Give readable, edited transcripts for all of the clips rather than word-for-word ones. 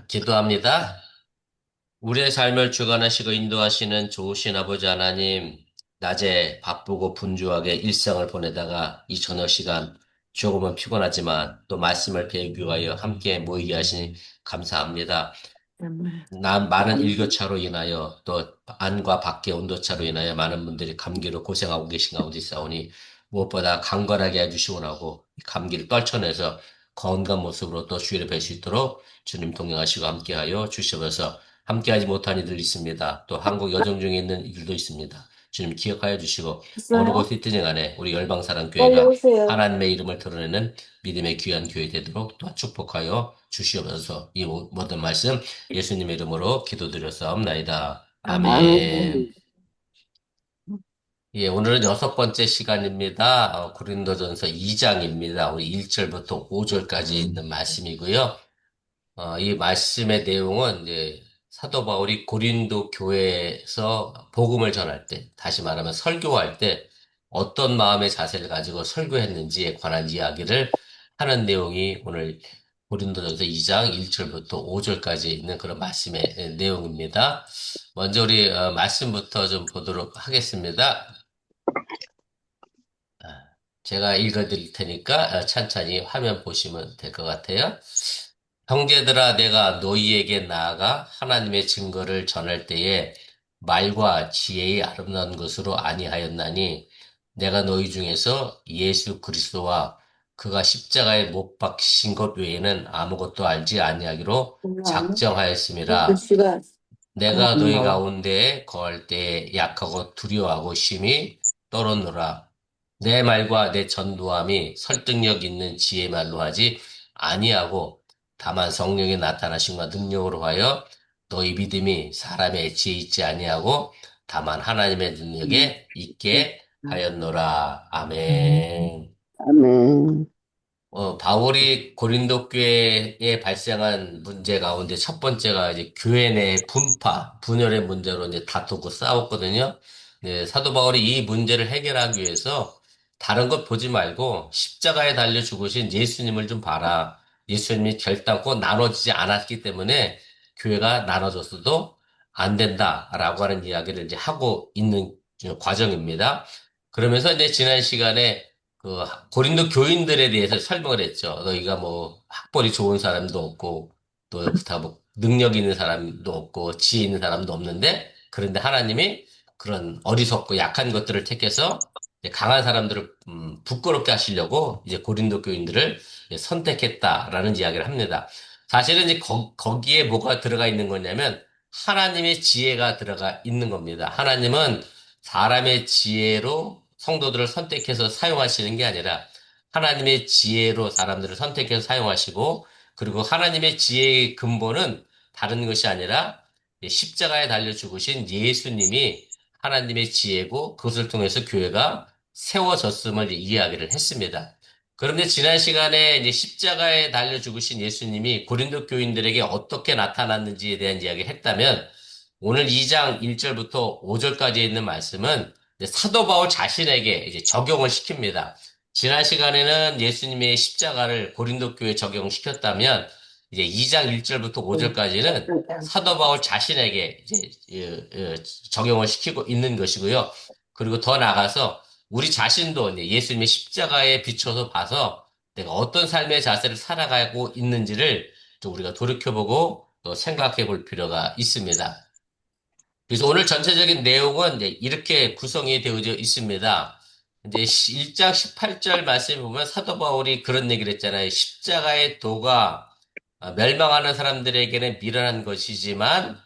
기도합니다. 우리의 삶을 주관하시고 인도하시는 좋으신 아버지 하나님, 낮에 바쁘고 분주하게 일상을 보내다가 이 저녁 시간 조금은 피곤하지만 또 말씀을 배우기 위하여 함께 모이게 하시니 감사합니다. 많은 일교차로 인하여 또 안과 밖의 온도차로 인하여 많은 분들이 감기로 고생하고 계신 가운데 있사오니 무엇보다 강건하게 해주시고 나고 감기를 떨쳐내서 건강한 모습으로 또 주의를 뵐 수 있도록 주님 동행하시고 함께하여 주시옵소서. 함께하지 못한 이들 있습니다. 또 한국 여정 중에 있는 이들도 있습니다. 주님 기억하여 주시고 어느 있어요? 곳에 있든지 간에 우리 빨리 열방사랑교회가 오세요. 하나님의 이름을 드러내는 믿음의 귀한 교회 되도록 또 축복하여 주시옵소서. 이 모든 말씀 예수님의 이름으로 기도드렸사옵나이다. 아멘. 아멘. 예, 오늘은 여섯 번째 시간입니다. 고린도전서 2장입니다. 우리 1절부터 5절까지 있는 말씀이고요. 이 말씀의 내용은 이제 사도 바울이 고린도 교회에서 복음을 전할 때, 다시 말하면 설교할 때 어떤 마음의 자세를 가지고 설교했는지에 관한 이야기를 하는 내용이 오늘 고린도전서 2장 1절부터 5절까지 있는 그런 말씀의 내용입니다. 먼저 우리 말씀부터 좀 보도록 하겠습니다. 아, 제가 읽어드릴 테니까 찬찬히 화면 보시면 될 것 같아요. 형제들아, 내가 너희에게 나아가 하나님의 증거를 전할 때에 말과 지혜의 아름다운 것으로 아니하였나니 내가 너희 중에서 예수 그리스도와 그가 십자가에 못 박히신 것 외에는 아무것도 알지 아니하기로 아멘. 작정하였음이라. 글씨가 내가 안 너희 나와. 가운데 거할 때에 약하고 두려워하고 심히 떨었노라. 내 말과 내 전도함이 설득력 있는 지혜 말로 하지 아니하고 다만 성령의 나타나심과 능력으로 하여 너희 믿음이 사람의 지혜 있지 아니하고 다만 하나님의 음, 능력에 네. 있게 하였노라. 아멘. 아멘. 바울이 고린도 교회에 발생한 문제 가운데 첫 번째가 이제 교회 내 분파, 분열의 문제로 이제 다투고 싸웠거든요. 네, 사도 바울이 이 문제를 해결하기 위해서 다른 것 보지 말고 십자가에 달려 죽으신 예수님을 좀 봐라. 예수님이 결단코 나눠지지 않았기 때문에 교회가 나눠졌어도 안 된다라고 하는 이야기를 이제 하고 있는 과정입니다. 그러면서 이제 지난 시간에 그 고린도 교인들에 대해서 설명을 했죠. 너희가 뭐 학벌이 좋은 사람도 없고 또 다 뭐 능력 있는 사람도 없고 지혜 있는 사람도 없는데 그런데 하나님이 그런 어리석고 약한 것들을 택해서 이제 강한 사람들을 부끄럽게 하시려고 이제 고린도 교인들을 이제 선택했다라는 이야기를 합니다. 사실은 이제 거기에 뭐가 들어가 있는 거냐면 하나님의 지혜가 들어가 있는 겁니다. 하나님은 사람의 지혜로 성도들을 선택해서 사용하시는 게 아니라 하나님의 지혜로 사람들을 선택해서 사용하시고 그리고 하나님의 지혜의 근본은 다른 것이 아니라 십자가에 달려 죽으신 예수님이 하나님의 지혜고 그것을 통해서 교회가 세워졌음을 이야기를 했습니다. 그런데 지난 시간에 이제 십자가에 달려 죽으신 예수님이 고린도 교인들에게 어떻게 나타났는지에 대한 이야기를 했다면 오늘 2장 1절부터 5절까지 있는 말씀은 이제 사도 바울 자신에게 이제 적용을 시킵니다. 지난 시간에는 예수님의 십자가를 고린도 교회에 적용시켰다면 이제 2장 1절부터 네. 5절까지는 사도 바울 자신에게 이제 적용을 시키고 있는 것이고요. 그리고 더 나아가서 우리 자신도 이제 예수님의 십자가에 비춰서 봐서 내가 어떤 삶의 자세를 살아가고 있는지를 좀 우리가 돌이켜보고 또 생각해 볼 필요가 있습니다. 그래서 오늘 전체적인 내용은 이제 이렇게 구성이 되어져 있습니다. 이제 1장 18절 말씀에 보면 사도 바울이 그런 얘기를 했잖아요. 십자가의 도가 멸망하는 사람들에게는 미련한 것이지만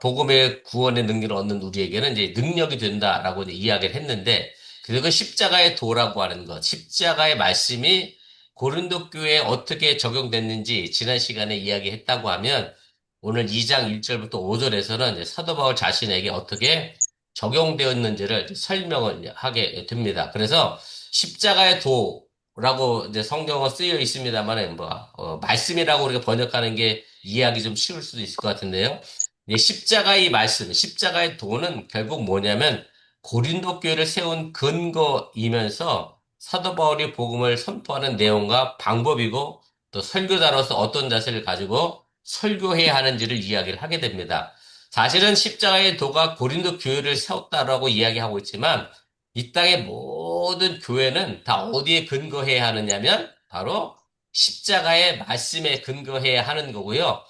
복음의 구원의 능력을 얻는 우리에게는 이제 능력이 된다라고 이제 이야기를 했는데 그리고 십자가의 도라고 하는 것, 십자가의 말씀이 고린도 교회에 어떻게 적용됐는지 지난 시간에 이야기했다고 하면 오늘 2장 1절부터 5절에서는 사도 바울 자신에게 어떻게 적용되었는지를 설명을 하게 됩니다. 그래서 십자가의 도라고 이제 성경어 쓰여 있습니다만, 뭐, 말씀이라고 우리가 번역하는 게 이해하기 좀 쉬울 수도 있을 것 같은데요. 이 십자가의 말씀, 십자가의 도는 결국 뭐냐면 고린도 교회를 세운 근거이면서 사도 바울이 복음을 선포하는 내용과 방법이고 또 설교자로서 어떤 자세를 가지고 설교해야 하는지를 이야기를 하게 됩니다. 사실은 십자가의 도가 고린도 교회를 세웠다라고 이야기하고 있지만 이 땅의 모든 교회는 다 어디에 근거해야 하느냐면 바로 십자가의 말씀에 근거해야 하는 거고요.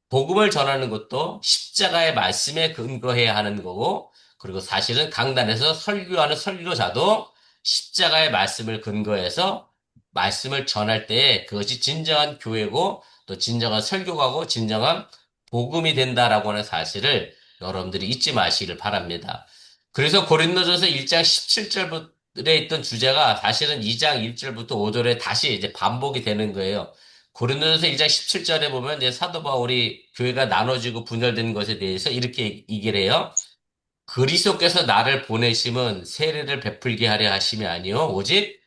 복음을 전하는 것도 십자가의 말씀에 근거해야 하는 거고, 그리고 사실은 강단에서 설교하는 설교자도 십자가의 말씀을 근거해서 말씀을 전할 때 그것이 진정한 교회고 또 진정한 설교가고 진정한 복음이 된다라고 하는 사실을 여러분들이 잊지 마시기를 바랍니다. 그래서 고린도전서 1장 17절에 있던 주제가 사실은 2장 1절부터 5절에 다시 이제 반복이 되는 거예요. 고린도전서 1장 17절에 보면 이제 사도 바울이 교회가 나눠지고 분열되는 것에 대해서 이렇게 얘기를 해요. 그리스도께서 나를 보내심은 세례를 베풀게 하려 하심이 아니요 오직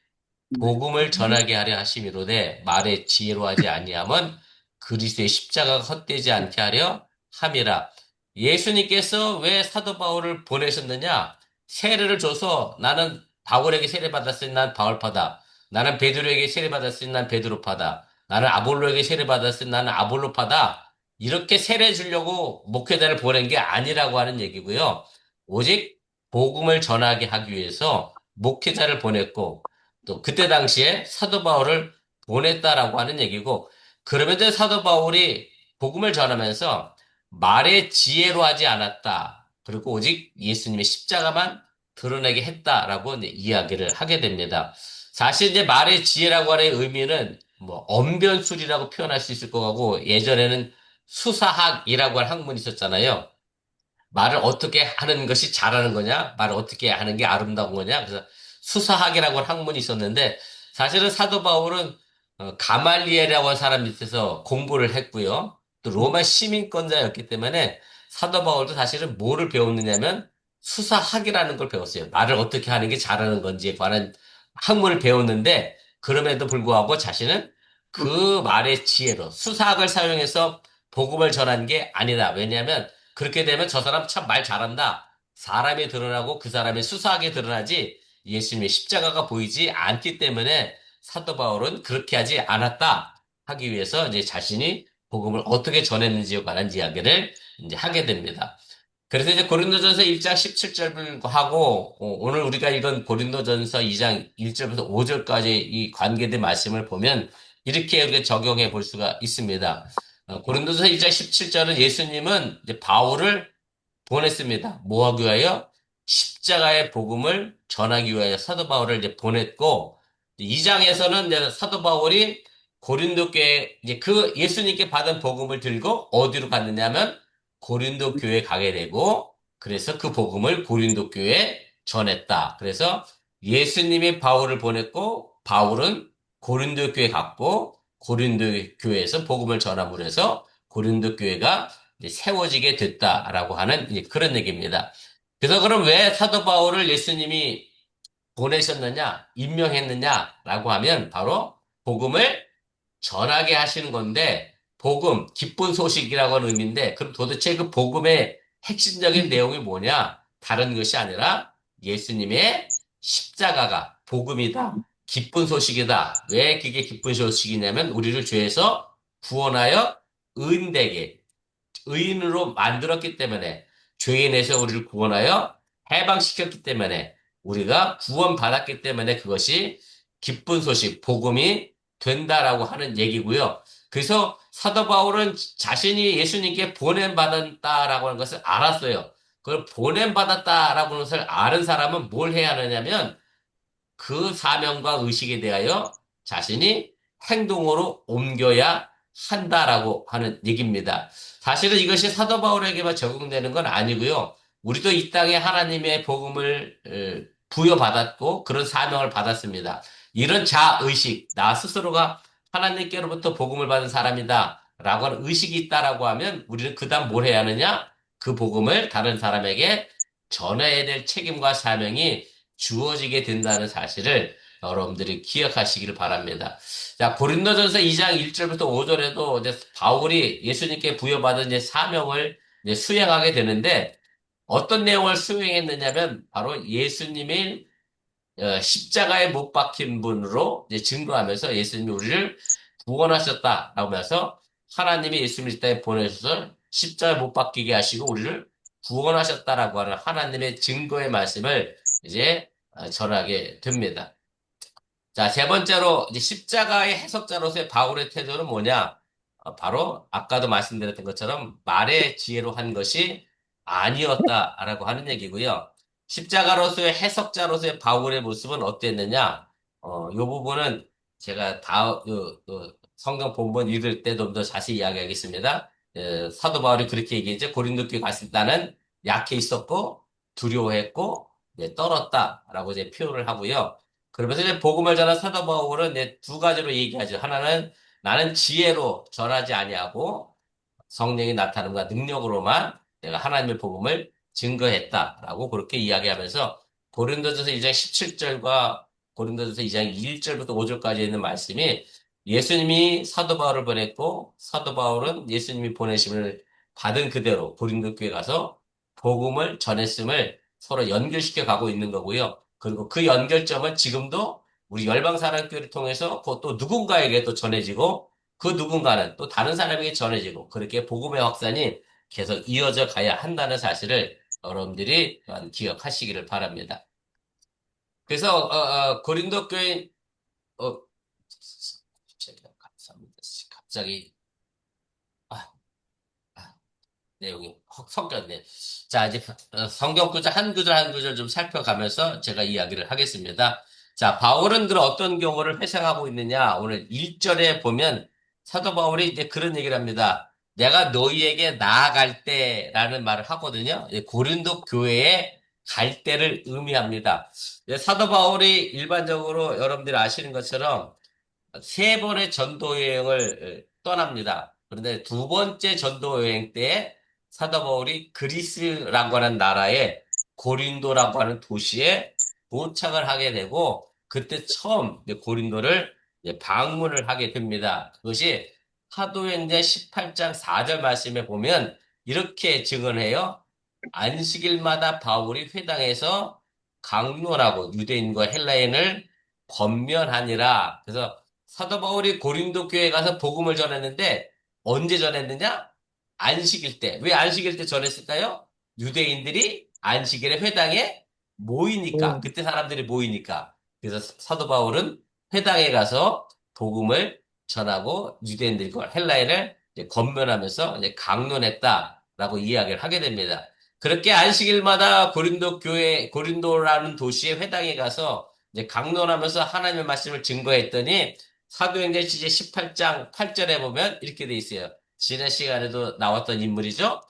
복음을 전하게 하려 하심이로되 말에 지혜로 하지 아니함은 그리스도의 십자가가 헛되지 않게 하려 함이라. 예수님께서 왜 사도 바울을 보내셨느냐? 세례를 줘서 나는 바울에게 세례 받았으니 난 바울파다. 나는 베드로에게 세례 받았으니 난 베드로파다. 나는 아볼로에게 세례 받았으니 나는 아볼로파다. 이렇게 세례 주려고 목회자를 보낸 게 아니라고 하는 얘기고요. 오직 복음을 전하게 하기 위해서 목회자를 보냈고 또 그때 당시에 사도 바울을 보냈다라고 하는 얘기고 그러면 이제 사도 바울이 복음을 전하면서 말의 지혜로 하지 않았다. 그리고 오직 예수님의 십자가만 드러내게 했다라고 이제 이야기를 하게 됩니다. 사실 이제 말의 지혜라고 하는 의미는 뭐 언변술이라고 표현할 수 있을 것 같고 예전에는 수사학이라고 하는 학문이 있었잖아요. 말을 어떻게 하는 것이 잘하는 거냐? 말을 어떻게 하는 게 아름다운 거냐? 그래서 수사학이라고 하는 학문이 있었는데 사실은 사도 바울은 가말리엘이라고 하는 사람 밑에서 공부를 했고요. 또 로마 시민권자였기 때문에 사도 바울도 사실은 뭐를 배웠느냐면 수사학이라는 걸 배웠어요. 말을 어떻게 하는 게 잘하는 건지에 관한 학문을 배웠는데 그럼에도 불구하고 자신은 그 말의 지혜로 수사학을 사용해서 복음을 전한 게 아니다. 왜냐하면 그렇게 되면 저 사람 참 말 잘한다. 사람이 드러나고 그 사람의 수사하게 드러나지 예수님의 십자가가 보이지 않기 때문에 사도 바울은 그렇게 하지 않았다 하기 위해서 이제 자신이 복음을 어떻게 전했는지에 관한 이야기를 이제 하게 됩니다. 그래서 이제 고린도전서 1장 17절을 하고 오늘 우리가 읽은 고린도전서 2장 1절부터 5절까지 이 관계된 말씀을 보면 이렇게 우리가 적용해 볼 수가 있습니다. 고린도전서 1장 17절은 예수님은 이제 바울을 보냈습니다. 뭐 하기 위하여? 십자가의 복음을 전하기 위하여 사도 바울을 이제 보냈고, 이 장에서는 이제 사도 바울이 고린도 교회, 이제 그 예수님께 받은 복음을 들고 어디로 갔느냐면 고린도 교회에 가게 되고, 그래서 그 복음을 고린도 교회에 전했다. 그래서 예수님이 바울을 보냈고, 바울은 고린도 교회에 갔고, 고린도 교회에서 복음을 전함으로 해서 고린도 교회가 이제 세워지게 됐다라고 하는 이제 그런 얘기입니다. 그래서 그럼 왜 사도 바울을 예수님이 보내셨느냐, 임명했느냐라고 하면 바로 복음을 전하게 하시는 건데, 복음, 기쁜 소식이라고 하는 의미인데, 그럼 도대체 그 복음의 핵심적인 내용이 뭐냐? 다른 것이 아니라 예수님의 십자가가 복음이다. 기쁜 소식이다. 왜 그게 기쁜 소식이냐면, 우리를 죄에서 구원하여 의인되게 의인으로 만들었기 때문에 죄인에서 우리를 구원하여 해방시켰기 때문에 우리가 구원받았기 때문에 그것이 기쁜 소식, 복음이 된다라고 하는 얘기고요. 그래서 사도 바울은 자신이 예수님께 보냄받았다라고 하는 것을 알았어요. 그걸 보냄받았다라고 하는 것을 아는 사람은 뭘 해야 하느냐면 그 사명과 의식에 대하여 자신이 행동으로 옮겨야 한다라고 하는 얘기입니다. 사실은 이것이 사도 바울에게만 적용되는 건 아니고요. 우리도 이 땅에 하나님의 복음을 부여받았고 그런 사명을 받았습니다. 이런 자의식, 나 스스로가 하나님께로부터 복음을 받은 사람이다 라고 하는 의식이 있다라고 하면 우리는 그다음 뭘 해야 하느냐? 그 복음을 다른 사람에게 전해야 될 책임과 사명이 주어지게 된다는 사실을 여러분들이 기억하시기를 바랍니다. 자, 고린도전서 2장 1절부터 5절에도 이제 바울이 예수님께 부여받은 이제 사명을 이제 수행하게 되는데 어떤 내용을 수행했느냐면 바로 예수님이 십자가에 못 박힌 분으로 이제 증거하면서 예수님이 우리를 구원하셨다라고 하면서 하나님이 예수님 이 땅에 보내셔서 십자가에 못 박히게 하시고 우리를 구원하셨다라고 하는 하나님의 증거의 말씀을 이제 전하게 됩니다. 자, 세 번째로 이제 십자가의 해석자로서의 바울의 태도는 뭐냐? 바로 아까도 말씀드렸던 것처럼 말의 지혜로 한 것이 아니었다라고 하는 얘기고요. 십자가로서의 해석자로서의 바울의 모습은 어땠느냐? 이 부분은 제가 성경 본문 읽을 때 좀 더 자세히 이야기하겠습니다. 사도 바울이 그렇게 얘기했죠. 고린도 교회 갔을 때는 약해 있었고 두려워했고 떨었다라고 이제 표현을 하고요. 그러면서 이제 복음을 전한 사도 바울은 이제 두 가지로 얘기하죠. 하나는 나는 지혜로 전하지 아니하고 성령이 나타남과 능력으로만 내가 하나님의 복음을 증거했다라고 그렇게 이야기하면서 고린도전서 2장 17절과 고린도전서 2장 1절부터 5절까지 있는 말씀이 예수님이 사도 바울을 보냈고 사도 바울은 예수님이 보내심을 받은 그대로 고린도 교회 가서 복음을 전했음을 서로 연결시켜 가고 있는 거고요. 그리고 그 연결점은 지금도 우리 열방사랑교회를 통해서 그또 누군가에게 또 전해지고 그 누군가는 또 다른 사람에게 전해지고 그렇게 복음의 확산이 계속 이어져 가야 한다는 사실을 여러분들이 기억하시기를 바랍니다. 그래서 고린도 교인 어 제가 감사합니다. 갑자기 아, 내용이 확 섞였네. 자, 이제 성경 구절 한 구절 한 구절 좀 살펴가면서 제가 이야기를 하겠습니다. 자, 바울은 그런 어떤 경우를 회상하고 있느냐? 오늘 1절에 보면 사도 바울이 이제 그런 얘기를 합니다. 내가 너희에게 나아갈 때라는 말을 하거든요. 고린도 교회에 갈 때를 의미합니다. 사도 바울이 일반적으로 여러분들이 아시는 것처럼 세 번의 전도 여행을 떠납니다. 그런데 두 번째 전도 여행 때 사도 바울이 그리스라고 하는 나라에 고린도라고 하는 도시에 도착을 하게 되고 그때 처음 이제 고린도를 이제 방문을 하게 됩니다. 그것이 사도행전 18장 4절 말씀에 보면 이렇게 증언해요. 안식일마다 바울이 회당에서 강론하고 유대인과 헬라인을 권면하니라. 그래서 사도 바울이 고린도 교회에 가서 복음을 전했는데 언제 전했느냐? 안식일 때. 왜 안식일 때 전했을까요? 유대인들이 안식일에 회당에 모이니까. 그때 사람들이 모이니까. 그래서 사도 바울은 회당에 가서 복음을 전하고 유대인들과 헬라인을 이제 권면하면서 이제 강론했다라고 이야기를 하게 됩니다. 그렇게 안식일마다 고린도 교회, 고린도라는 도시의 회당에 가서 이제 강론하면서 하나님의 말씀을 증거했더니 사도행전 이제 18장 8절에 보면 이렇게 돼 있어요. 지난 시간에도 나왔던 인물이죠.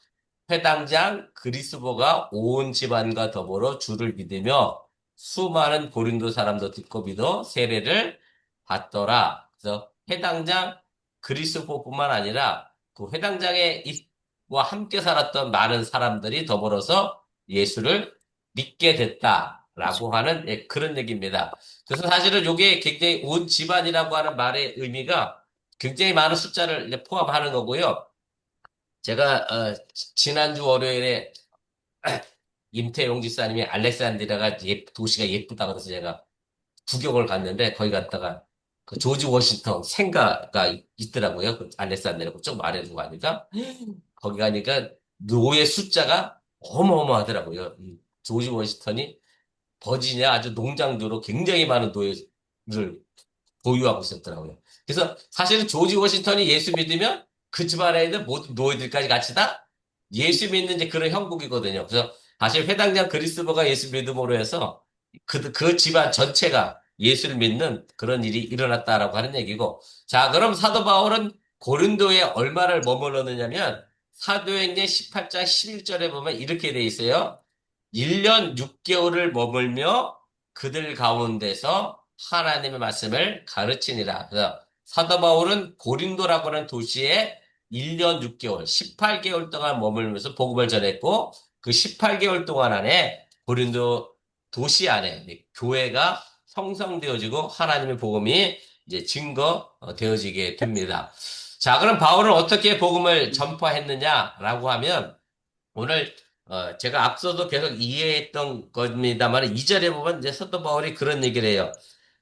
회당장 그리스도가 온 집안과 더불어 주를 믿으며 수많은 고린도 사람도 듣고 믿어 세례를 받더라. 그래서 회당장 그리스도뿐만 아니라 그 회당장에 와 함께 살았던 많은 사람들이 더불어서 예수를 믿게 됐다라고 하는 그런 얘기입니다. 그래서 사실은 이게 굉장히 온 집안이라고 하는 말의 의미가 굉장히 많은 숫자를 이제 포함하는 거고요. 제가 지난주 월요일에 임태용 집사님이 알렉산드리아가 도시가 예쁘다고 해서 제가 구경을 갔는데 거기 갔다가 그 조지 워싱턴 생가가 있더라고요. 그 알렉산드리아고 좀 아래로 가니까 거기 가니까 노예 숫자가 어마어마하더라고요. 조지 워싱턴이 버지니아 아주 농장주로 굉장히 많은 노예를 보유하고 있었더라고요. 그래서 사실은 조지 워싱턴이 예수 믿으면 그 집안에 있는 모든 노예들까지 같이 다 예수 믿는 이제 그런 형국이거든요. 그래서 사실 회당장 그리스도가 예수 믿음으로 해서 그 집안 전체가 예수를 믿는 그런 일이 일어났다라고 하는 얘기고. 자, 그럼 사도 바울은 고린도에 얼마를 머물렀느냐면 사도행전 18장 11절에 보면 이렇게 돼 있어요. 1년 6개월을 머물며 그들 가운데서 하나님의 말씀을 가르치니라. 그래서 사도 바울은 고린도라고 하는 도시에 1년 6개월, 18개월 동안 머물면서 복음을 전했고 그 18개월 동안 안에 고린도 도시 안에 교회가 형성되어지고 하나님의 복음이 이제 증거되어지게 됩니다. 자, 그럼 바울은 어떻게 복음을 전파했느냐라고 하면 오늘 제가 앞서도 계속 이해했던 겁니다만 2절에 보면 이제 사도 바울이 그런 얘기를 해요.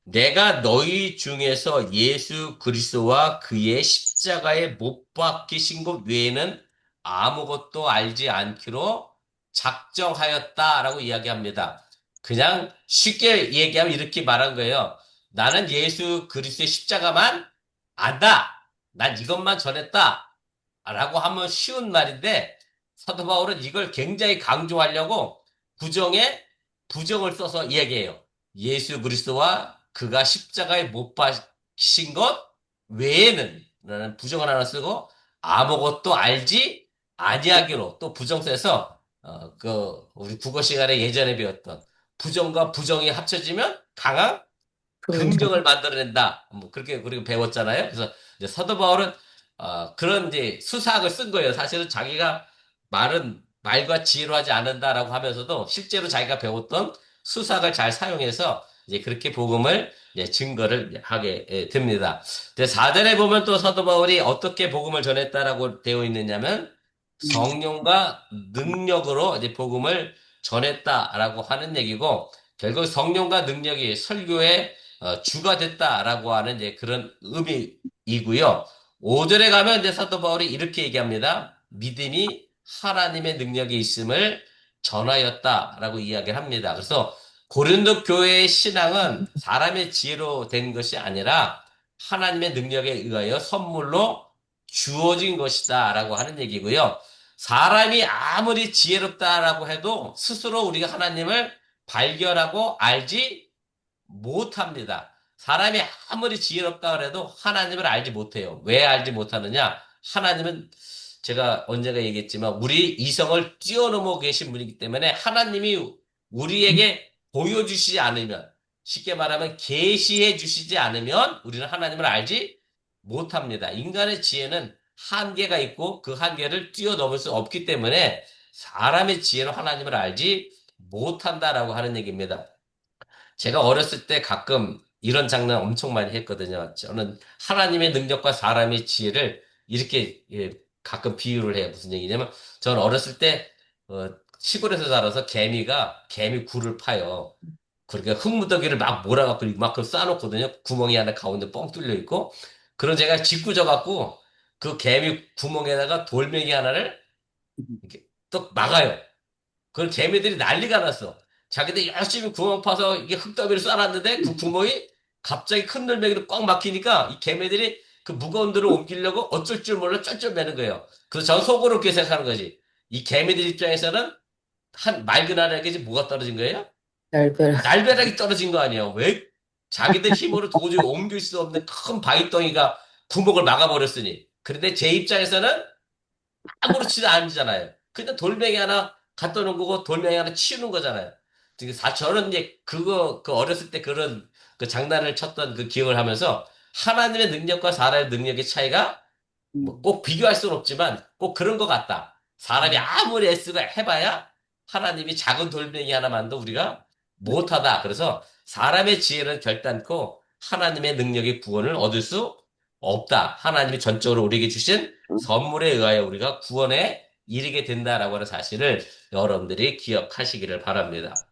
내가 너희 중에서 예수 그리스도와 그의 십자가에 못 박히신 것 외에는 아무것도 알지 않기로 작정하였다라고 이야기합니다. 그냥 쉽게 얘기하면 이렇게 말한 거예요. 나는 예수 그리스도의 십자가만 안다. 난 이것만 전했다. 라고 하면 쉬운 말인데 사도 바울은 이걸 굉장히 강조하려고 부정에 부정을 써서 이야기해요. 예수 그리스도와 그가 십자가에 못 박힌 것 외에는 라는 부정을 하나 쓰고 아무것도 알지 아니하기로 또 부정써서 우리 국어 시간에 예전에 배웠던 부정과 부정이 합쳐지면 강한 긍정. 긍정을 만들어낸다. 뭐 그렇게 우리가 배웠잖아요. 그래서 이제 사도 바울은 그런 이제 수사학을 쓴 거예요. 사실은 자기가 말과 지혜로 하지 않는다라고 하면서도 실제로 자기가 배웠던 수사학을 잘 사용해서 이제 그렇게 복음을 이제 증거를 하게 됩니다. 이제 4절에 보면 또 사도 바울이 어떻게 복음을 전했다라고 되어 있느냐면 음, 성령과 능력으로 이제 복음을 전했다라고 하는 얘기고 결국 성령과 능력이 설교의 주가 됐다라고 하는 이제 그런 의미이고요. 5절에 가면 이제 사도 바울이 이렇게 얘기합니다. 믿음이 하나님의 능력이 있음을 전하였다라고 이야기를 합니다. 그래서 고린도 교회의 신앙은 사람의 지혜로 된 것이 아니라 하나님의 능력에 의하여 선물로 주어진 것이다라고 하는 얘기고요. 사람이 아무리 지혜롭다라고 해도 스스로 우리가 하나님을 발견하고 알지 못합니다. 사람이 아무리 지혜롭다 그래도 하나님을 알지 못해요. 왜 알지 못하느냐? 하나님은 제가 언젠가 얘기했지만 우리 이성을 뛰어넘어 계신 분이기 때문에 하나님이 우리에게 보여주시지 않으면 쉽게 말하면 계시해 주시지 않으면 우리는 하나님을 알지 못합니다. 인간의 지혜는 한계가 있고 그 한계를 뛰어넘을 수 없기 때문에 사람의 지혜로 하나님을 알지 못한다라고 하는 얘기입니다. 제가 어렸을 때 가끔 이런 장난 엄청 많이 했거든요. 저는 하나님의 능력과 사람의 지혜를 이렇게 가끔 비유를 해요. 무슨 얘기냐면 저는 어렸을 때 시골에서 자라서 개미 굴을 파요. 그러니까 흙무더기를 막 몰아갖고 이만큼 쌓아놓거든요. 구멍이 하나 가운데 뻥 뚫려 있고. 그런 제가 짓궂어 갖고 그 개미 구멍에다가 돌멩이 하나를 이렇게 또 막아요. 그걸 개미들이 난리가 났어. 자기들 열심히 구멍 파서 이게 흙더미를 쌓았는데 그 구멍이 갑자기 큰 돌멩이로 꽉 막히니까 이 개미들이 그 무거운 돌을 옮기려고 어쩔 줄 몰라 쩔쩔매는 거예요. 그래서 전 속으로 그렇게 생각하는 거지. 이 개미들 입장에서는 한 맑은 하늘에게 뭐가 떨어진 거예요? 날벼락. 날벼락이 떨어진 거 아니에요. 왜? 자기들 힘으로 도저히 옮길 수 없는 큰 바위덩이가 구멍을 막아버렸으니. 그런데 제 입장에서는 아무렇지도 않잖아요. 그냥 돌멩이 하나 갖다 놓은 거고 돌멩이 하나 치우는 거잖아요. 저는 이제 그 어렸을 때 그런 그 장난을 쳤던 그 기억을 하면서 하나님의 능력과 사람의 능력의 차이가 뭐 음, 꼭 비교할 수는 없지만 꼭 그런 것 같다. 사람이 음, 아무리 애쓰고 해봐야 하나님이 작은 돌멩이 하나만도 우리가 못하다. 그래서 사람의 지혜는 결단코 하나님의 능력의 구원을 얻을 수 없다. 하나님이 전적으로 우리에게 주신 선물에 의하여 우리가 구원에 이르게 된다라고 하는 사실을 여러분들이 기억하시기를 바랍니다.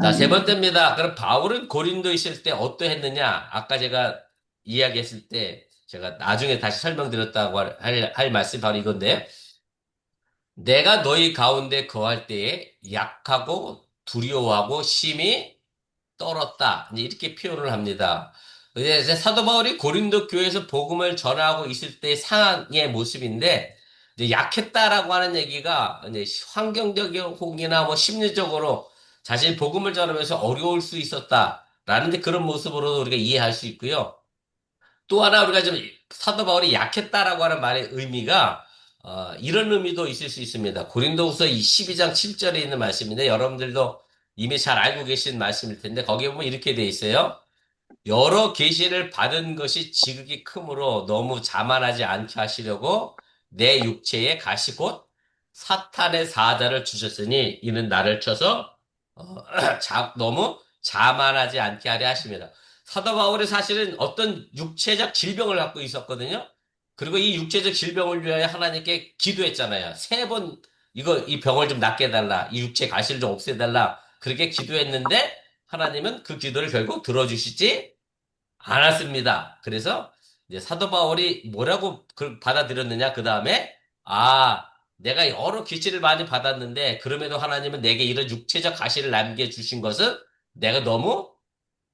자, 세 아멘. 번째입니다. 그럼 바울은 고린도에 있을 때 어떠했느냐? 아까 제가 이야기했을 때 제가 나중에 다시 설명드렸다고 할 말씀이 바로 이건데, 내가 너희 가운데 거할 때에 약하고 두려워하고 심히 떨었다. 이제 이렇게 표현을 합니다. 이제 사도 바울이 고린도 교회에서 복음을 전하고 있을 때의 상황의 모습인데, 이제 약했다라고 하는 얘기가 이제 환경적인 혹이나 뭐 심리적으로 자신이 복음을 전하면서 어려울 수 있었다라는 데 그런 모습으로 우리가 이해할 수 있고요. 또 하나 우리가 좀 사도 바울이 약했다라고 하는 말의 의미가 이런 의미도 있을 수 있습니다. 고린도후서 이 12장 7절에 있는 말씀인데 여러분들도 이미 잘 알고 계신 말씀일 텐데 거기에 보면 이렇게 돼 있어요. 여러 계시를 받은 것이 지극히 크므로 너무 자만하지 않게 하시려고 내 육체에 가시 곧 사탄의 사자를 주셨으니 이는 나를 쳐서 너무 자만하지 않게 하려 하십니다. 사도 바울이 사실은 어떤 육체적 질병을 갖고 있었거든요. 그리고 이 육체적 질병을 위하여 하나님께 기도했잖아요. 세 번 이 병을 좀 낫게 해달라. 이 육체 가시를 좀 없애달라. 그렇게 기도했는데 하나님은 그 기도를 결국 들어주시지 않았습니다. 그래서 이제 사도 바울이 뭐라고 받아들였느냐, 그 다음에, 아, 내가 여러 기치를 많이 받았는데, 그럼에도 하나님은 내게 이런 육체적 가시를 남겨주신 것은 내가 너무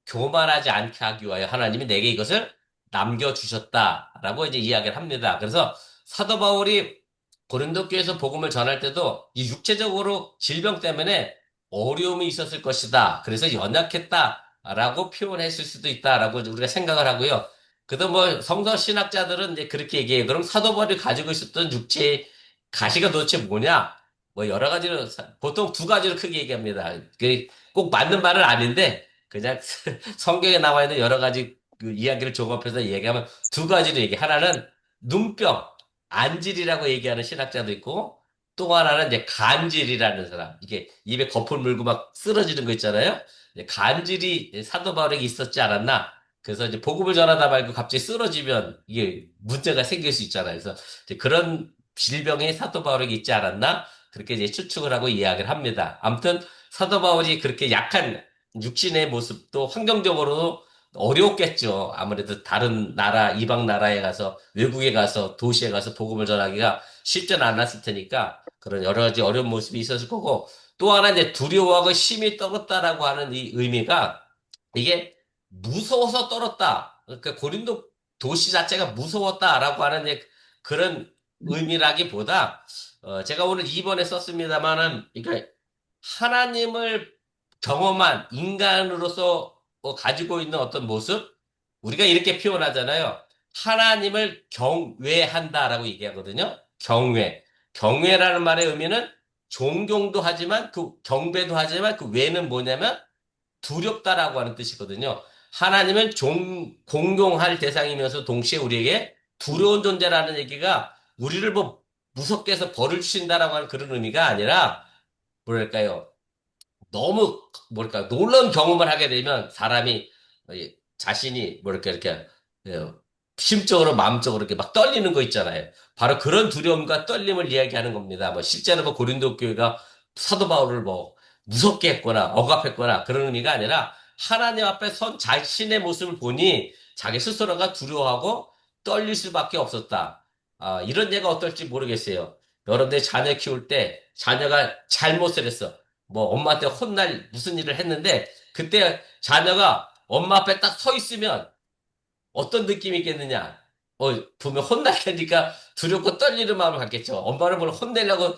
교만하지 않게 하기 위하여 하나님이 내게 이것을 남겨주셨다라고 이제 이야기를 합니다. 그래서 사도 바울이 고린도 교회에서 복음을 전할 때도 이 육체적으로 질병 때문에 어려움이 있었을 것이다. 그래서 연약했다라고 표현했을 수도 있다라고 우리가 생각을 하고요. 그도 뭐 성서 신학자들은 이제 그렇게 얘기해요. 그럼 사도 바울이 가지고 있었던 육체의 가시가 도대체 뭐냐? 뭐 여러 가지로 보통 두 가지로 크게 얘기합니다. 꼭 맞는 말은 아닌데 그냥 성경에 나와 있는 여러 가지 그 이야기를 종합해서 얘기하면 두 가지로 얘기. 하나는 눈병, 안질이라고 얘기하는 신학자도 있고, 또 하나는 이제 간질이라는 사람. 이게 입에 거품 물고 막 쓰러지는 거 있잖아요. 이제 간질이 사도 바울에게 있었지 않았나? 그래서 이제 복음을 전하다 말고 갑자기 쓰러지면 이게 문제가 생길 수 있잖아요. 그래서 이제 그런 질병이 사도 바울에게 있지 않았나? 그렇게 이제 추측을 하고 이야기를 합니다. 아무튼 사도 바울이 그렇게 약한 육신의 모습도 환경적으로도 어려웠겠죠. 아무래도 다른 나라, 이방 나라에 가서, 외국에 가서, 도시에 가서 복음을 전하기가 쉽지는 않았을 테니까 그런 여러 가지 어려운 모습이 있었을 거고, 또 하나 이제 두려워하고 심히 떨었다라고 하는 이 의미가 이게 무서워서 떨었다. 그러니까 고린도 도시 자체가 무서웠다라고 하는 이제 그런 의미라기보다, 제가 오늘 2번에 썼습니다만은, 그러니까 하나님을 경험한 인간으로서 가지고 있는 어떤 모습? 우리가 이렇게 표현하잖아요. 하나님을 경외한다라고 얘기하거든요. 경외. 경외라는 말의 의미는 존경도 하지만 그 경배도 하지만 그 외는 뭐냐면 두렵다라고 하는 뜻이거든요. 하나님은 공경할 대상이면서 동시에 우리에게 두려운 존재라는 얘기가 우리를 뭐 무섭게 해서 벌을 주신다라고 하는 그런 의미가 아니라 뭐랄까요. 너무 뭐랄까 놀라운 경험을 하게 되면 사람이 자신이 뭐랄까 이렇게 예, 심적으로 마음적으로 이렇게 막 떨리는 거 있잖아요. 바로 그런 두려움과 떨림을 이야기하는 겁니다. 뭐 실제로 뭐 고린도 교회가 사도 바울을 뭐 무섭게 했거나 억압했거나 그런 의미가 아니라 하나님 앞에 선 자신의 모습을 보니 자기 스스로가 두려워하고 떨릴 수밖에 없었다. 아, 이런 예가 어떨지 모르겠어요. 여러분들 자녀 키울 때 자녀가 잘못을 했어. 뭐 엄마한테 혼날 무슨 일을 했는데 그때 자녀가 엄마 앞에 딱 서 있으면 어떤 느낌이 있겠느냐? 분명 혼날 테니까 두렵고 떨리는 마음을 갖겠죠. 엄마를 뭘 혼내려고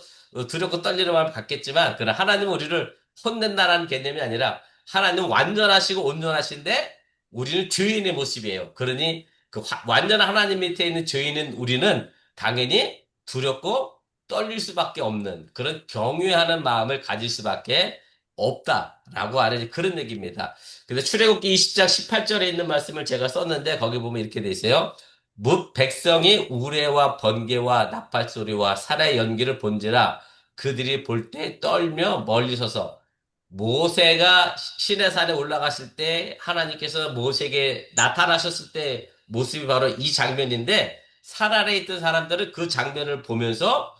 두렵고 떨리는 마음을 갖겠지만, 그러나 하나님은 우리를 혼낸다라는 개념이 아니라 하나님은 완전하시고 온전하신데 우리는 죄인의 모습이에요. 그러니 그 완전한 하나님 밑에 있는 죄인은 우리는 당연히 두렵고 떨릴 수밖에 없는 그런 경외하는 마음을 가질 수밖에 없다라고 하는 그런 얘기입니다. 그래서 출애굽기 20장 18절에 있는 말씀을 제가 썼는데 거기 보면 이렇게 돼 있어요. 뭇 백성이 우레와 번개와 나팔 소리와 살의 연기를 본지라 그들이 볼 때 떨며 멀리 서서 모세가 시내산에 올라갔을 때 하나님께서 모세에게 나타나셨을 때 모습이 바로 이 장면인데 산 아래에 있던 사람들은 그 장면을 보면서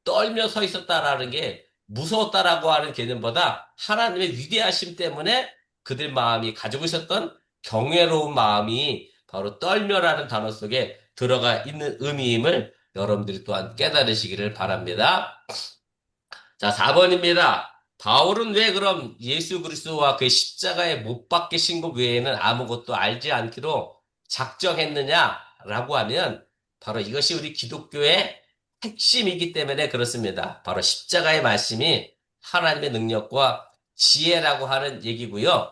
떨며 서 있었다라는 게 무서웠다라고 하는 개념보다 하나님의 위대하심 때문에 그들 마음이 가지고 있었던 경외로운 마음이 바로 떨며라는 단어 속에 들어가 있는 의미임을 여러분들이 또한 깨달으시기를 바랍니다. 자, 4번입니다. 바울은 왜 그럼 예수 그리스도와 그 십자가에 못 박히신 것 외에는 아무것도 알지 않기로 작정했느냐라고 하면 바로 이것이 우리 기독교의 핵심이기 때문에 그렇습니다. 바로 십자가의 말씀이 하나님의 능력과 지혜라고 하는 얘기고요.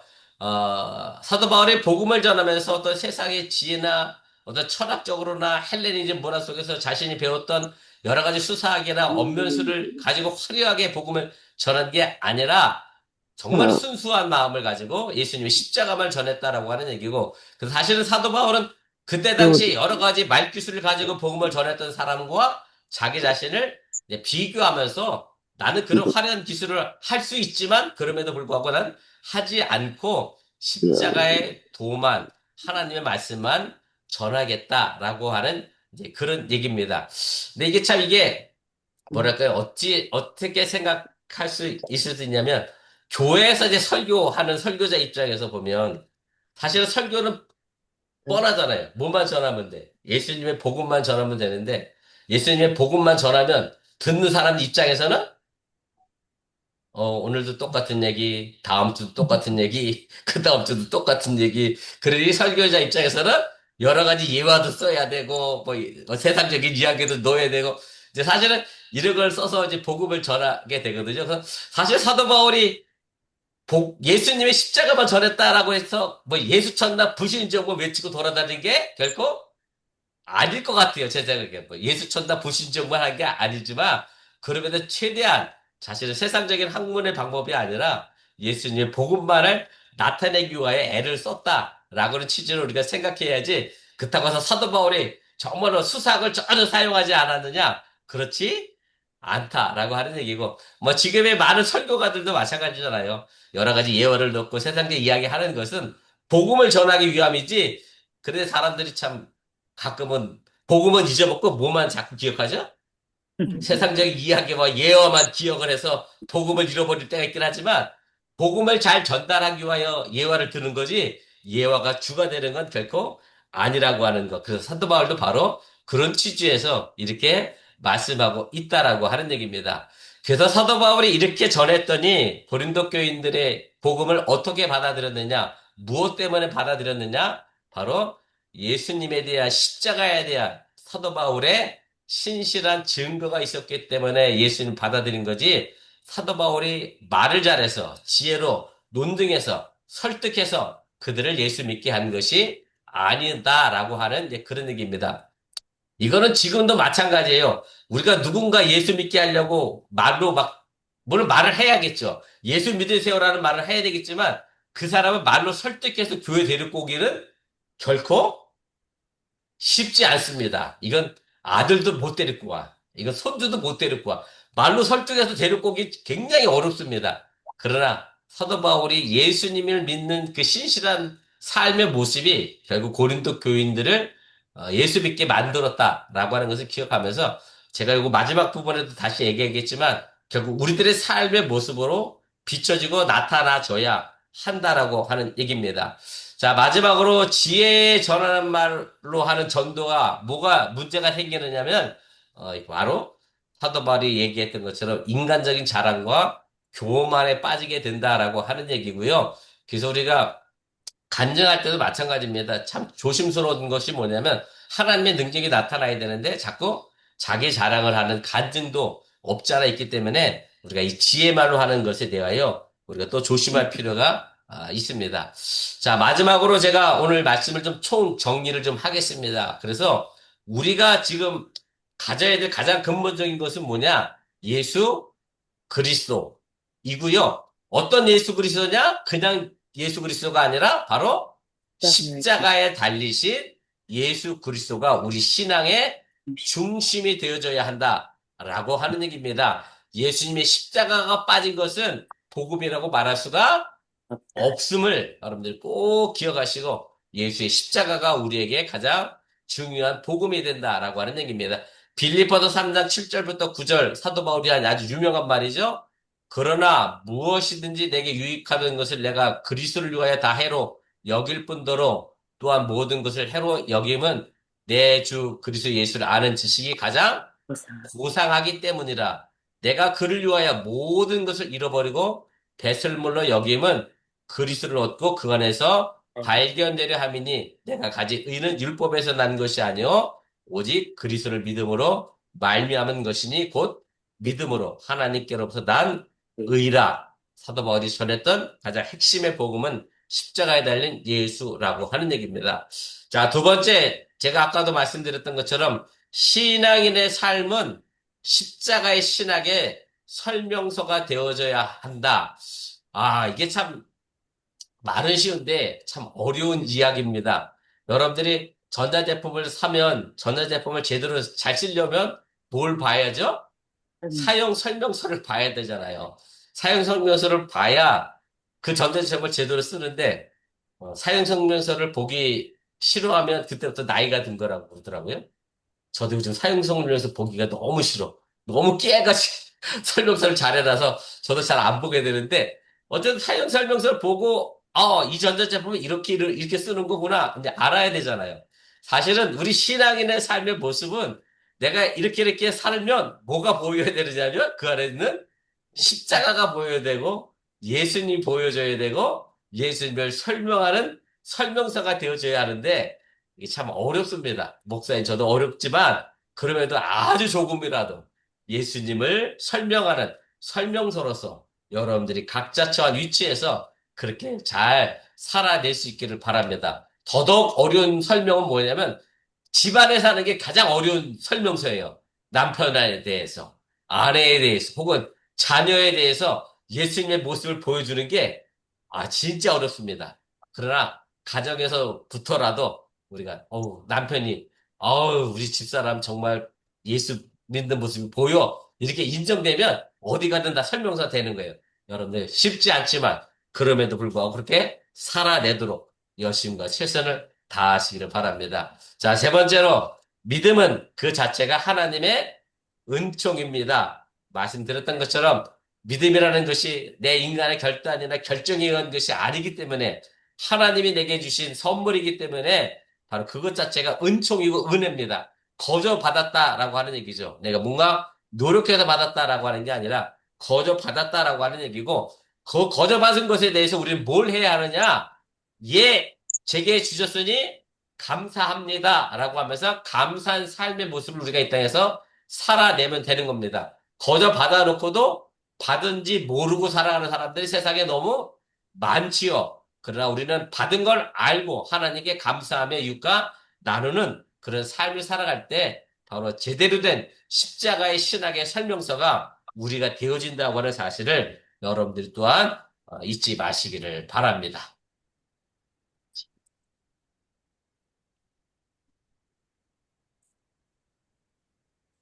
사도 바울이 복음을 전하면서 어떤 세상의 지혜나 어떤 철학적으로나 헬레니즘 문화 속에서 자신이 배웠던 여러 가지 수사학이나 언면수를 가지고 화려하게 복음을 전한 게 아니라 정말 순수한 마음을 가지고 예수님의 십자가만 전했다라고 하는 얘기고, 그래서 사실은 사도 바울은 그때 당시 여러 가지 말기술을 가지고 복음을 전했던 사람과 자기 자신을 이제 비교하면서 나는 그런 화려한 기술을 할 수 있지만 그럼에도 불구하고 난 하지 않고 십자가의 도만 하나님의 말씀만 전하겠다라고 하는 이제 그런 얘기입니다. 근데 이게 참 이게 뭐랄까요? 어떻게 생각할 수 있을 수 있냐면 교회에서 이제 설교하는 설교자 입장에서 보면 사실은 설교는 네. 뻔하잖아요. 뭐만 전하면 돼. 예수님의 복음만 전하면 되는데 예수님의 복음만 전하면 듣는 사람 입장에서는 오늘도 똑같은 얘기, 다음 주도 똑같은 얘기, 그 다음 주도 똑같은 얘기. 그러니 설교자 입장에서는 여러 가지 예화도 써야 되고, 세상적인 이야기도 넣어야 되고, 이제 사실은 이런 걸 써서 이제 복음을 전하게 되거든요. 그래서 사실 사도 바울이 예수님의 십자가만 전했다라고 해서 뭐 예수 천나 부신인지 뭐 외치고 돌아다니는 게 결코 아닐 것 같아요. 제 생각에. 뭐 예수 천다 부신정만 한 게 아니지만, 그러면은 최대한 자신의 세상적인 학문의 방법이 아니라 예수님의 복음만을 나타내기 위하여 애를 썼다라고는 취지로 우리가 생각해야지, 그렇다고 해서 사도 바울이 정말로 수학을 전혀 사용하지 않았느냐? 그렇지 않다라고 하는 얘기고, 뭐 지금의 많은 설교가들도 마찬가지잖아요. 여러 가지 예언을 넣고 세상의 이야기 하는 것은 복음을 전하기 위함이지, 그래 사람들이 참 가끔은 복음은 잊어먹고 뭐만 자꾸 기억하죠? 세상적인 이야기와 예화만 기억을 해서 복음을 잃어버릴 때가 있긴 하지만 복음을 잘 전달하기 위하여 예화를 드는 거지 예화가 주가 되는 건 결코 아니라고 하는 것. 그래서 사도 바울도 바로 그런 취지에서 이렇게 말씀하고 있다라고 하는 얘기입니다. 그래서 사도 바울이 이렇게 전했더니 고린도 교인들의 복음을 어떻게 받아들였느냐? 무엇 때문에 받아들였느냐? 바로 예수님에 대한 십자가에 대한 사도 바울의 신실한 증거가 있었기 때문에 예수님 받아들인 거지, 사도 바울이 말을 잘해서 지혜로 논등해서 설득해서 그들을 예수 믿게 한 것이 아니다라고 하는 이제 그런 얘기입니다. 이거는 지금도 마찬가지예요. 우리가 누군가 예수 믿게 하려고 말로 막, 물론 말을 해야겠죠. 예수 믿으세요라는 말을 해야 되겠지만 그 사람을 말로 설득해서 교회 데리고 오기는 결코 쉽지 않습니다. 이건 아들도 못 데리고 와. 이건 손주도 못 데리고 와. 말로 설득해서 데리고 오기 굉장히 어렵습니다. 그러나 사도 바울이 예수님을 믿는 그 신실한 삶의 모습이 결국 고린도 교인들을 예수 믿게 만들었다라고 하는 것을 기억하면서, 제가 이거 마지막 부분에도 다시 얘기하겠지만 결국 우리들의 삶의 모습으로 비춰지고 나타나줘야 한다라고 하는 얘기입니다. 자, 마지막으로 지혜 전하는 말로 하는 전도가 뭐가 문제가 생기느냐면, 바로 사도 바울이 얘기했던 것처럼 인간적인 자랑과 교만에 빠지게 된다라고 하는 얘기고요. 그래서 우리가 간증할 때도 마찬가지입니다. 참 조심스러운 것이 뭐냐면 하나님의 능력이 나타나야 되는데 자꾸 자기 자랑을 하는 간증도 없지 않아 있기 때문에 우리가 이 지혜 말로 하는 것에 대하여 우리가 또 조심할 필요가 있습니다. 자, 마지막으로 제가 오늘 말씀을 좀 총 정리를 좀 하겠습니다. 그래서 우리가 지금 가져야 될 가장 근본적인 것은 뭐냐? 예수 그리스도이고요. 어떤 예수 그리스도냐? 그냥 예수 그리스도가 아니라 바로 십자가에 달리신 예수 그리스도가 우리 신앙의 중심이 되어져야 한다라고 하는 얘기입니다. 예수님의 십자가가 빠진 것은 복음이라고 말할 수가 없다. 없음을 여러분들 꼭 기억하시고, 예수의 십자가가 우리에게 가장 중요한 복음이 된다라고 하는 얘기입니다. 빌립보서 3장 7절부터 9절 사도 바울이 한 아주 유명한 말이죠. 그러나 무엇이든지 내게 유익하던 것을 내가 그리스도를 위하여 다 해로 여길 뿐더러 또한 모든 것을 해로 여김은 내 주 그리스도 예수를 아는 지식이 가장 보상. 고상하기 때문이라. 내가 그를 위하여 모든 것을 잃어버리고 배설물로 여김은 그리스도를 얻고 그 안에서 네. 발견되려 함이니, 내가 가진 의는 율법에서 난 것이 아니요 오직 그리스도를 믿음으로 말미암은 것이니 곧 믿음으로 하나님께로부터 난 의라. 사도 바울이 전했던 가장 핵심의 복음은 십자가에 달린 예수라고 하는 얘기입니다. 자, 두 번째, 제가 아까도 말씀드렸던 것처럼 신앙인의 삶은 십자가의 신학의 설명서가 되어져야 한다. 이게 참 말은 쉬운데 참 어려운 이야기입니다. 여러분들이 전자제품을 사면 전자제품을 제대로 잘 쓰려면 뭘 봐야죠? 음, 사용 설명서를 봐야 되잖아요. 사용 설명서를 봐야 그 전자제품을 제대로 쓰는데, 사용 설명서를 보기 싫어하면 그때부터 나이가 든 거라고 그러더라고요. 저도 요즘 사용 설명서 보기가 너무 싫어. 너무 깨같이 설명서를 잘해놔서 저도 잘 안 보게 되는데, 어쨌든 사용 설명서를 보고, 이 전자제품은 이렇게 쓰는 거구나. 이제 알아야 되잖아요. 사실은 우리 신앙인의 삶의 모습은 내가 이렇게 살면 뭐가 보여야 되느냐면 그 안에 있는 십자가가 보여야 되고 예수님이 보여줘야 되고 예수님을 설명하는 설명서가 되어줘야 하는데 이게 참 어렵습니다. 목사님 저도 어렵지만 그럼에도 아주 조금이라도 예수님을 설명하는 설명서로서 여러분들이 각자 처한 위치에서 그렇게 잘 살아낼 수 있기를 바랍니다. 더더욱 어려운 설명은 뭐냐면 집안에 사는 게 가장 어려운 설명서예요. 남편에 대해서, 아내에 대해서, 혹은 자녀에 대해서 예수님의 모습을 보여주는 게, 진짜 어렵습니다. 그러나, 가정에서부터라도 우리가, 남편이, 우리 집사람 정말 예수 믿는 모습이 보여. 이렇게 인정되면 어디 가든 다 설명서 되는 거예요. 여러분들 쉽지 않지만, 그럼에도 불구하고 그렇게 살아내도록 열심과 최선을 다하시기를 바랍니다. 자, 세 번째로, 믿음은 그 자체가 하나님의 은총입니다. 말씀드렸던 것처럼 믿음이라는 것이 내 인간의 결단이나 결정에 의한 것이 아니기 때문에 하나님이 내게 주신 선물이기 때문에 바로 그것 자체가 은총이고 은혜입니다. 거저 받았다라고 하는 얘기죠. 내가 뭔가 노력해서 받았다라고 하는 게 아니라 거저 받았다라고 하는 얘기고 그 거저 받은 것에 대해서 우리는 뭘 해야 하느냐? 예, 제게 주셨으니 감사합니다. 라고 하면서 감사한 삶의 모습을 우리가 이 땅에서 살아내면 되는 겁니다. 거저 받아놓고도 받은지 모르고 살아가는 사람들이 세상에 너무 많지요. 그러나 우리는 받은 걸 알고 하나님께 감사하며 이웃과 나누는 그런 삶을 살아갈 때 바로 제대로 된 십자가의 신학의 설명서가 우리가 되어진다고 하는 사실을 여러분들이 또한 잊지 마시기를 바랍니다.